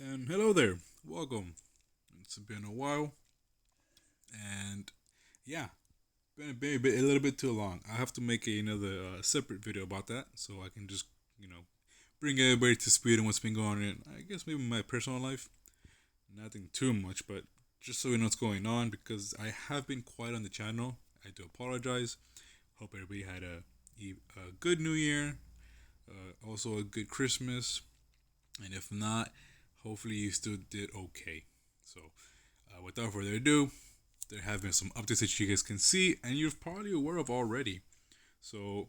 And hello there, welcome. It's been a while, and yeah, been a little bit too long. I have to make another separate video about that, so I can just bring everybody to speed on what's been going on. I guess maybe my personal life, nothing too much, but just so we know what's going on because I have been quiet on the channel. I do apologize. Hope everybody had a good New Year, also a good Christmas, and if not, hopefully you still did okay. So, without further ado, there have been some updates that you guys can see, and you're probably aware of already. So,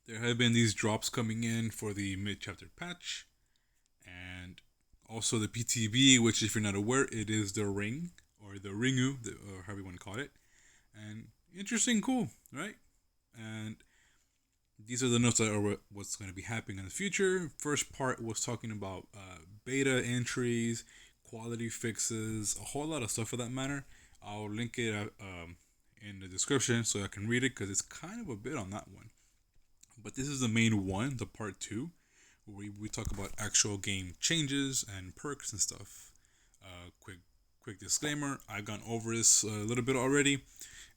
there have been these drops coming in for the mid chapter patch, and also the PTB, which, if you're not aware, it is the ring or the ringu, or however you want to call it. And interesting, cool, right? And these are the notes that are what's going to be happening in the future. First part was talking about beta entries, quality fixes, a whole lot of stuff for that matter. I'll link it in the description so I can read it because it's kind of a bit on that one. But this is the main one, the part two, where we talk about actual game changes and perks and stuff. Quick disclaimer: I've gone over this a little bit already,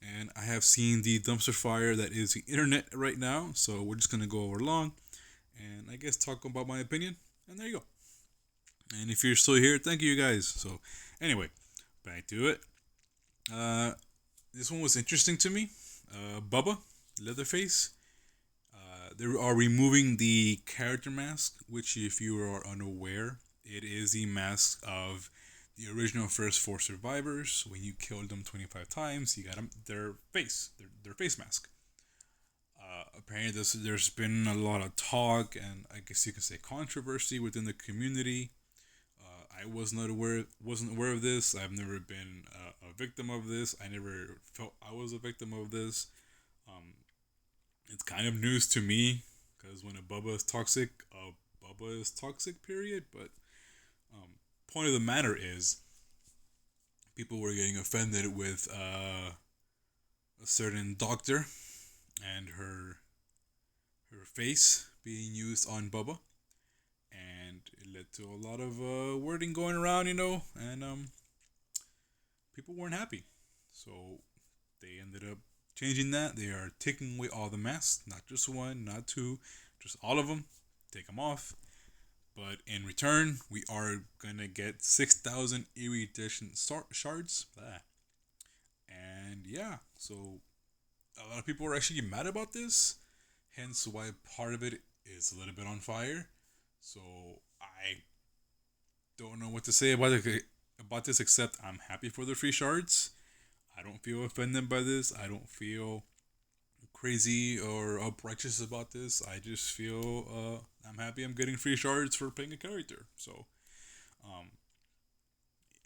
and I have seen the dumpster fire that is the internet right now. So we're just gonna go over along, and I guess talk about my opinion. And there you go. And if you're still here, thank you guys. So anyway, back to it. Uh, this one was interesting to me. Bubba, Leatherface. They are removing the character mask, which, if you are unaware, it is the mask of the original first four survivors. When you killed them 25 times, you got them their face mask. Apparently, there's been a lot of talk and I guess you could say controversy within the community. I wasn't aware of this. I've never been a victim of this. I never felt I was a victim of this. Um, it's kind of news to me because when a Bubba is toxic, Bubba is toxic. Period. But point of the matter is, people were getting offended with a certain doctor and her face being used on Bubba, and it led to a lot of wording going around, and people weren't happy. So they ended up changing that. They are taking away all the masks, not just one, not two, just all of them. Take them off. But in return, we are gonna get 6,000 Eerie Edition shards. And yeah, so a lot of people are actually mad about this. Hence why part of it is a little bit on fire. So I don't know what to say about this except I'm happy for the free shards. I don't feel offended by this. I don't feel crazy or uprighteous about this. I just feel I'm happy I'm getting free shards for playing a character. So um,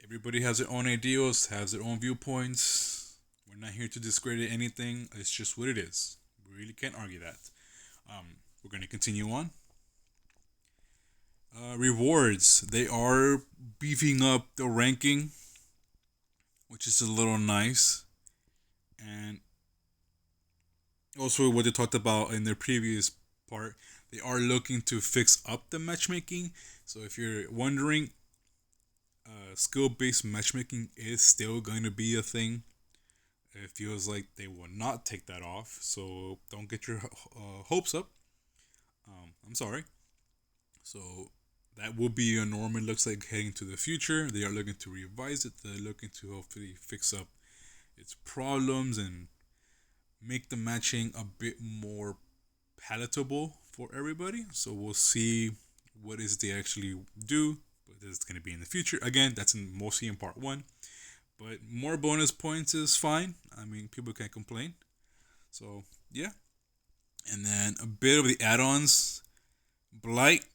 everybody has their own ideals, has their own viewpoints. We're not here to discredit anything. It's just what it is. We really can't argue that. We're going to continue on. Rewards. They are beefing up the ranking, which is a little nice. And also, what they talked about in their previous part, they are looking to fix up the matchmaking. So, if you're wondering, skill based matchmaking is still going to be a thing. It feels like they will not take that off. So, don't get your hopes up. I'm sorry. So, that will be a norm, it looks like, heading to the future. They are looking to revise it, they're looking to hopefully fix up its problems and make the matching a bit more palatable for everybody. So we'll see what is they actually do. But this is going to be in the future. Again, that's mostly in part one. But more bonus points is fine. I mean, people can't complain. So yeah. And then a bit of the add-ons. Blight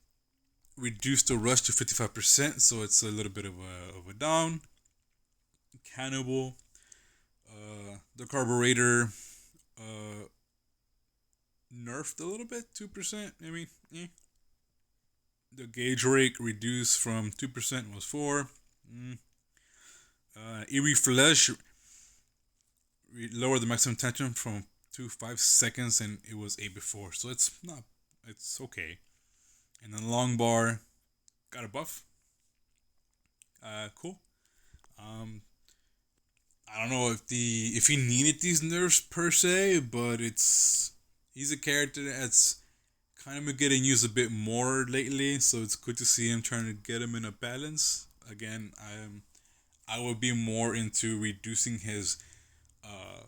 reduced the rush to 55%, so it's a little bit of a down. Cannibal. The carburetor nerfed a little bit, 2%. I mean, The gauge rate reduced from 2% was 4. Eerie Flesh lowered the maximum tension from 5 seconds, and it was 8 before. So it's okay. And then Long Bar got a buff. Cool. Um, I don't know if he needed these nerfs per se, but he's a character that's kind of been getting used a bit more lately, so it's good to see him trying to get him in a balance. Again, I would be more into reducing his uh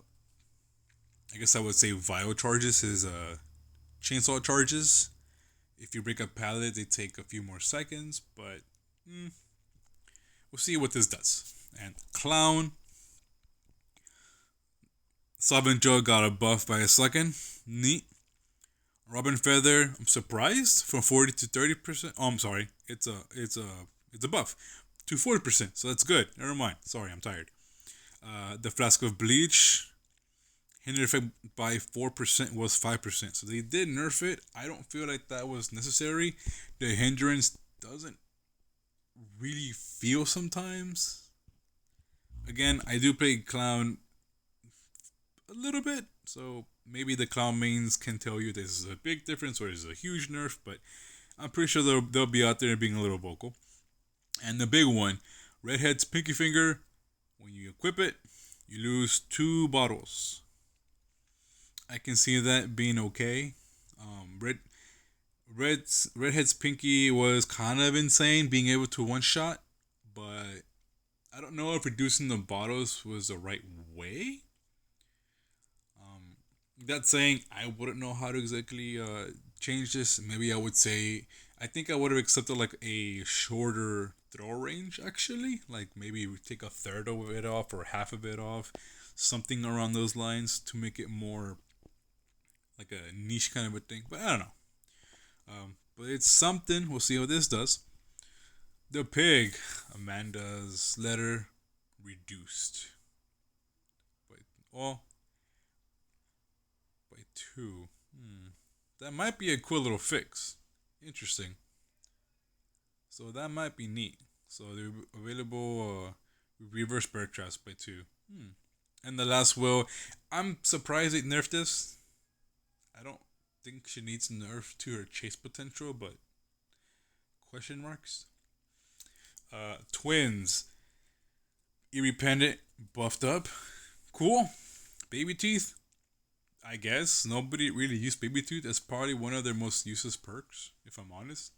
I guess I would say vial charges, his chainsaw charges. If you break a pallet, they take a few more seconds, but mm, we'll see what this does. And Clown, Sovereign Joe got a buff by a second. Neat. Robin Feather, I'm surprised from 40 to 30%. Oh, I'm sorry. It's a buff to 40%. So that's good. Never mind. Sorry, I'm tired. The Flask of Bleach, hinder effect by 4% was 5%. So they did nerf it. I don't feel like that was necessary. The hindrance doesn't really feel sometimes. Again, I do play Clown a little bit, so maybe the Clown mains can tell you this is a big difference or this is a huge nerf, but I'm pretty sure they'll be out there being a little vocal. And the big one, Redhead's Pinky Finger, when you equip it, you lose 2 bottles. I can see that being okay. Redhead's Pinky was kind of insane, being able to one shot, but I don't know if reducing the bottles was the right way. That saying, I wouldn't know how to exactly change this. Maybe I would say I think I would have accepted like a shorter throw range actually, like maybe we take a third of it off or half of it off, something around those lines to make it more like a niche kind of a thing. But I don't know. But it's something. We'll see how this does. The pig, Amanda's letter reduced by well by 2. That might be a cool little fix. Interesting. So that might be neat. So they're available reverse bear traps by 2. And the last will, I'm surprised they nerfed this. I don't think she needs nerf to her chase potential, but question marks. Twins, Eerie Pendant buffed up. Cool. Baby Teeth, I guess. Nobody really used Baby Tooth. That's probably one of their most useless perks, if I'm honest.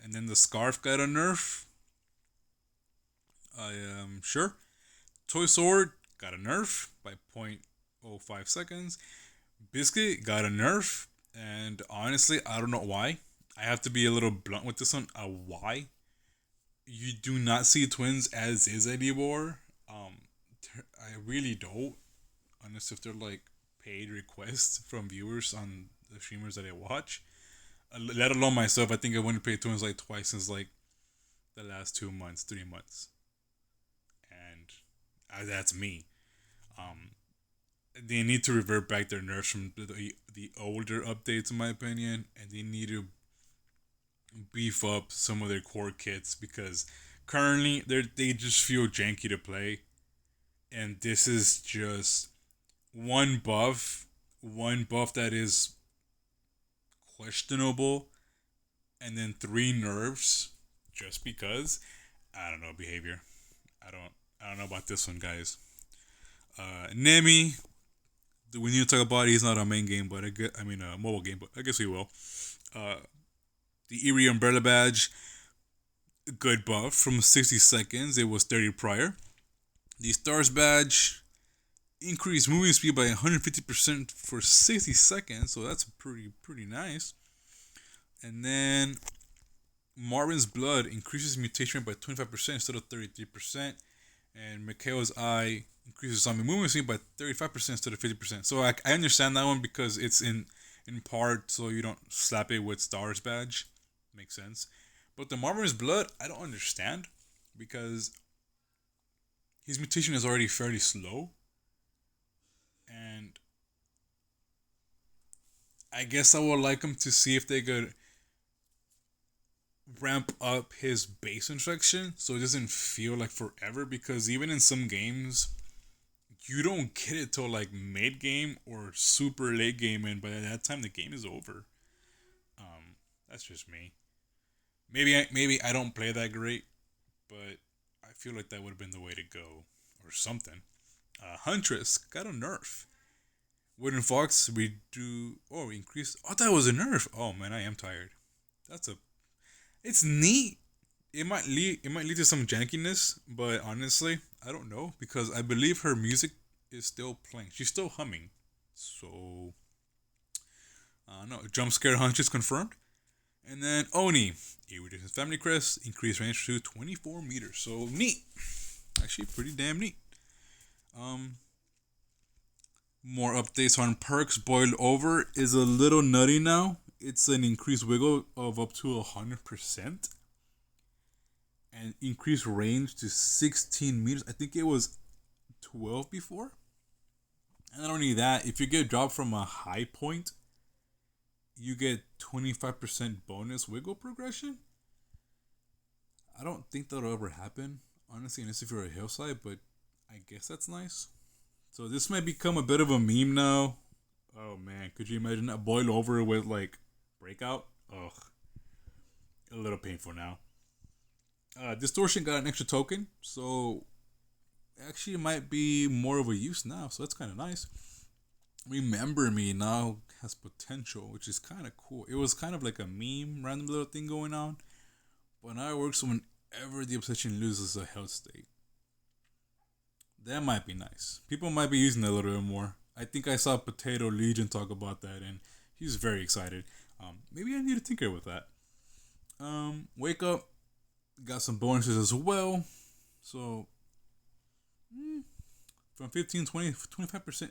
And then the Scarf got a nerf. I am sure. Toy Sword got a nerf by 0.05 seconds. Biscuit got a nerf. And honestly, I don't know why. I have to be a little blunt with this one. Why? You do not see twins as is anymore. I really don't. Unless if they're like paid requests from viewers on the streamers that I watch. Let alone myself, I think I wouldn't pay twins like twice since like the last 2 months, 3 months, and that's me. Um, they need to revert back their nerfs from the older updates, in my opinion, and they need to beef up some of their core kits because currently they just feel janky to play, and this is just one buff that is questionable, and then 3 nerfs just because. I don't know behavior. I don't know about this one, guys. Nemi, we need to talk about it. He's not a main game, but I mean a mobile game, but I guess we will. Uh, the Eerie Umbrella Badge, good buff from 60 seconds. It was 30 prior. The Stars Badge, increased moving speed by 150% for 60 seconds, so that's pretty nice. And then Marvin's Blood increases mutation rate by 25% instead of 33%. And Mikhail's Eye increases zombie movement speed by 35% instead of 50%. So I understand that one because it's in part so you don't slap it with Stars Badge. Makes sense. But the Marvin's Blood, I don't understand because his mutation is already fairly slow. And I guess I would like him to see if they could ramp up his base infection so it doesn't feel like forever, because even in some games you don't get it till like mid game or super late game, and by that time the game is over. That's just me. Maybe I don't play that great. but I feel like that would have been the way to go or something. Huntress got a nerf. Wooden Fox, we do. Oh, we increased. Oh, that was a nerf. Oh man, I am tired. That's a. It's neat. It might lead to some jankiness, but honestly, I don't know because I believe her music is still playing. She's still humming. So, no, jump scare hunch is confirmed. And then Oni, it reduces family crest, increased range to 24 meters. So neat, actually pretty damn neat. Um, More updates on perks. Boiled over is a little nutty now. It's an increased wiggle of up to 100% and increased range to 16 meters. I think it was 12 before. And not only that, if you get dropped from a high point, you get 25% bonus wiggle progression. I don't think that'll ever happen, honestly, unless if you're a hillside, but I guess that's nice. So this might become a bit of a meme now. Oh man, could you imagine that boil over with like breakout? Ugh, a little painful now. Distortion got an extra token, so actually it might be more of a use now, so that's kind of nice. Remember Me now has potential, which is kind of cool. It was kind of like a meme, random little thing going on, but now it works whenever the obsession loses a health state. That might be nice. People might be using that a little bit more. I think I saw Potato Legion talk about that, and he's very excited. Maybe I need to tinker with that. Wake Up got some bonuses as well. So, from 15, 20, 25%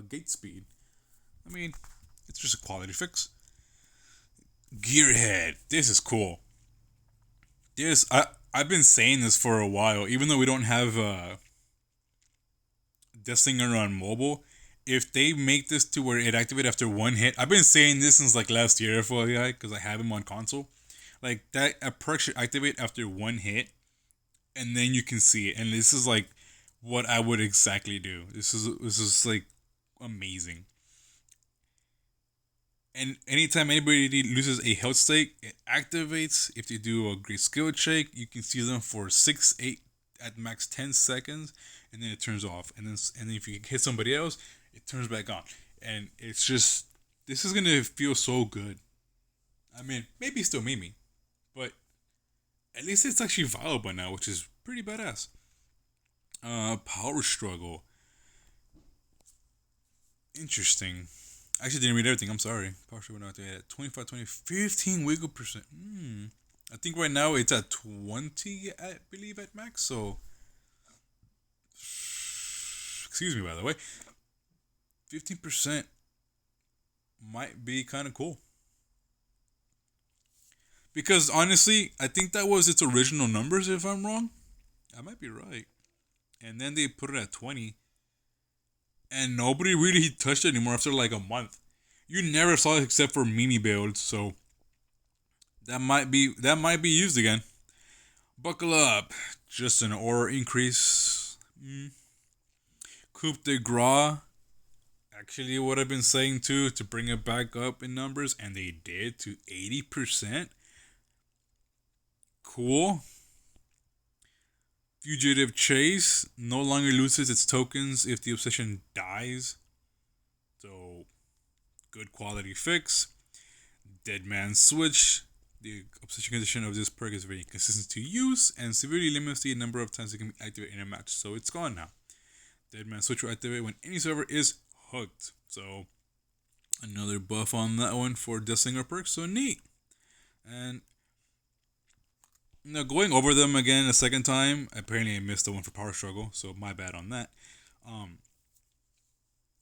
gate speed. I mean, it's just a quality fix. Gearhead. This is cool. I've been saying this for a while, even though we don't have Deathsinger on mobile. If they make this to where it activates after one hit, I've been saying this since like last year for the guy because I have him on console. Like that, a perk should activate after one hit, and then you can see it. And this is like what I would exactly do. This is like amazing. And anytime anybody loses a health stake, it activates. If they do a great skill check, you can see them for 6, 8, at max 10 seconds, and then it turns off. And then if you hit somebody else, it turns back on. And it's just this is gonna feel so good. I mean, maybe still Mimi, but at least it's actually viable now, which is pretty badass. Power struggle. Interesting. I actually didn't read everything. I'm sorry. Power struggle not at 25, 20, 15 wiggle percent. I think right now it's at 20, I believe, at max. So, excuse me, by the way, 15% might be kind of cool. Because honestly, I think that was its original numbers, if I'm wrong. I might be right. And then they put it at 20. And nobody really touched it anymore after like a month. You never saw it except for Mimi builds, so that might be used again. Buckle up. Just an aura increase. Coupe de Gras. Actually, what I've been saying too, to bring it back up in numbers, and they did to 80%. Cool. Fugitive Chase no longer loses its tokens if the obsession dies. So, good quality fix. Dead Man Switch. The obsession condition of this perk is very consistent to use and severely limits the number of times it can be activated in a match. So it's gone now. Dead Man Switch will activate when any server is hooked. So another buff on that one for Deathsinger perks. So neat. And now going over them again a second time, apparently I missed the one for Power Struggle, so my bad on that. Um,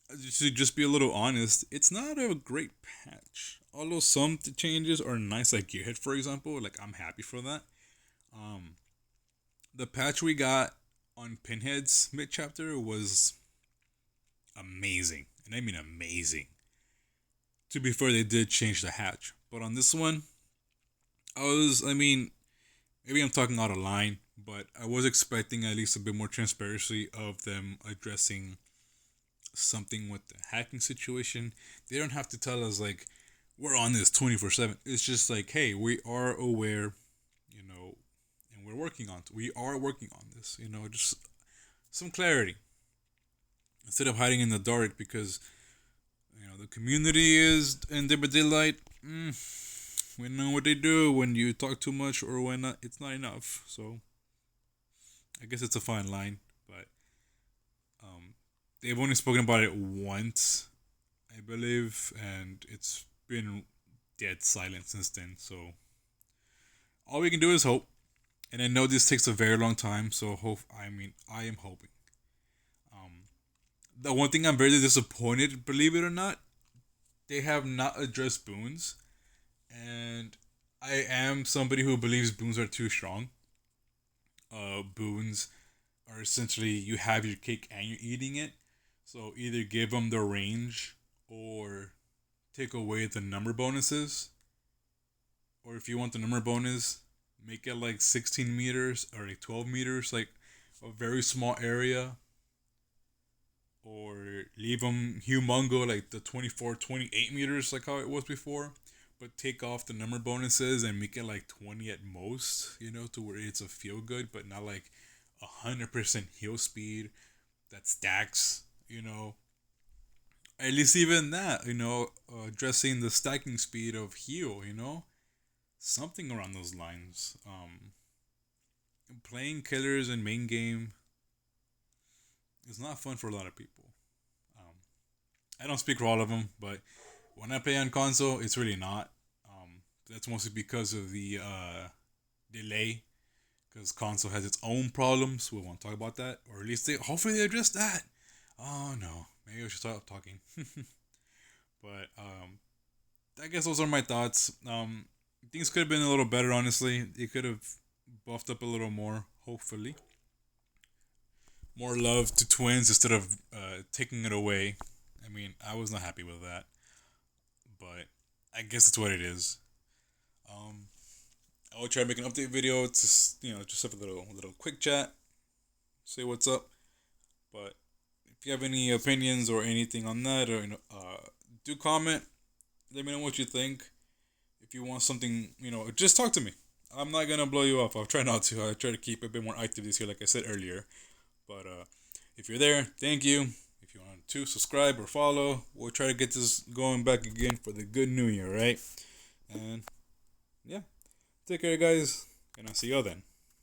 to just be a little honest, it's not a great patch. Although some changes are nice, like Gearhead, for example, like I'm happy for that. Um, the patch we got on Pinhead's mid chapter was amazing, and I mean amazing. To be fair, they did change the hatch, but on this one, I mean, maybe I'm talking out of line, but I was expecting at least a bit more transparency of them addressing something with the hacking situation. They don't have to tell us like we're on this 24/7. It's just like, hey, we are aware, you know, and we are working on this. Just some clarity instead of hiding in the dark because the community is in Dead by Daylight. We know what they do when you talk too much or when it's not enough. So I guess it's a fine line, but they've only spoken about it once, I believe, and it's been dead silent since then. So all we can do is hope, and I know this takes a very long time. So hope. I mean, I am hoping. Um, the one thing I'm very disappointed, believe it or not, they have not addressed boons, and I am somebody who believes boons are too strong. Boons are essentially you have your cake and you're eating it. So either give them the range or take away the number bonuses. Or if you want the number bonus, make it like 16 meters or like 12 meters, like a very small area. Or leave them humongo, like the 24, 28 meters, like how it was before. But take off the number bonuses and make it like 20 at most, to where it's a feel good, but not like 100% heal speed that stacks, At least even that, addressing the stacking speed of heal, something around those lines. Playing killers in main game is not fun for a lot of people. Um, I don't speak for all of them, but when I play on console, it's really not. That's mostly because of the delay, because console has its own problems. We won't talk about that, or at least hopefully they address that. Oh no, maybe I should stop talking. But I guess those are my thoughts. Things could have been a little better, honestly. They could have buffed up a little more, hopefully. More love to twins instead of taking it away. I mean, I was not happy with that, but I guess it's what it is. Um, I will try to make an update video. It's just have a little quick chat, say what's up. But if you have any opinions or anything on that, or do comment. Let me know what you think. If you want something, just talk to me. I'm not gonna blow you off. I'll try not to. I try to keep a bit more active this year, like I said earlier. But if you're there, thank you. If you want to subscribe or follow, we'll try to get this going back again for the good new year, right? And yeah, take care, guys, and I'll see y'all then.